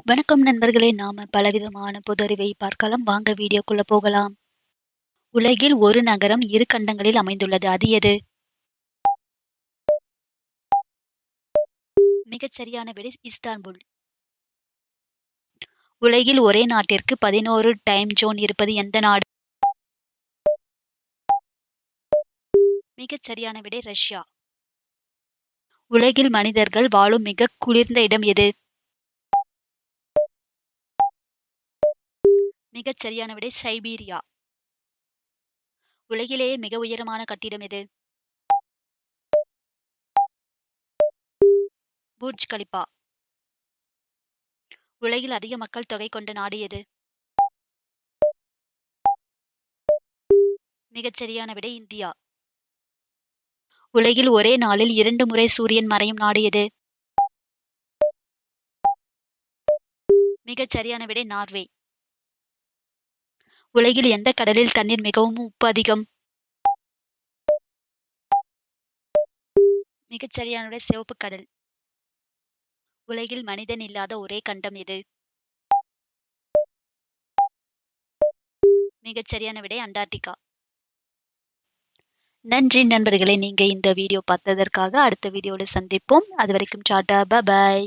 வணக்கம் நண்பர்களே! நாம பலவிதமான பொதறிவை பார்க்கலாம். வாங்க வீடியோக்குள்ள போகலாம். உலகில் ஒரு நகரம் 2 கண்டங்களில் அமைந்துள்ளது. அது எது? மிகச் சரியான விடை இஸ்தான்புல். உலகில் ஒரே நாட்டிற்கு 11 டைம் ஜோன் இருப்பது எந்த நாடு? மிகச் சரியான விடை ரஷ்யா. உலகில் மனிதர்கள் வாழும் மிகக் குளிர்ந்த இடம் எது? மிகச் சரியான விடை சைபீரியா. உலகிலேயே மிக உயரமான கட்டிடம் எது? Burj Khalifa. உலகில் அதிக மக்கள் தொகை கொண்ட நாடு எது? மிகச் சரியான விடை இந்தியா. உலகில் ஒரே நாளில் 2 முறை சூரியன் மறையும் நாடு எது? மிகச் சரியான விடை நார்வே. உலகில் எந்த கடலில் தண்ணீர் மிகவும் உப்பு அதிகம்? மிகச் சரியான விடை சிவப்பு கடல். உலகில் மனிதன் இல்லாத ஒரே கண்டம் எது? மிகச் சரியான விடை அண்டார்டிகா. நன்றி நண்பர்களே! நீங்க இந்த வீடியோ பார்த்ததற்காக. அடுத்த வீடியோல சந்திப்போம். அதுவரைக்கும் டாடா! பாய்.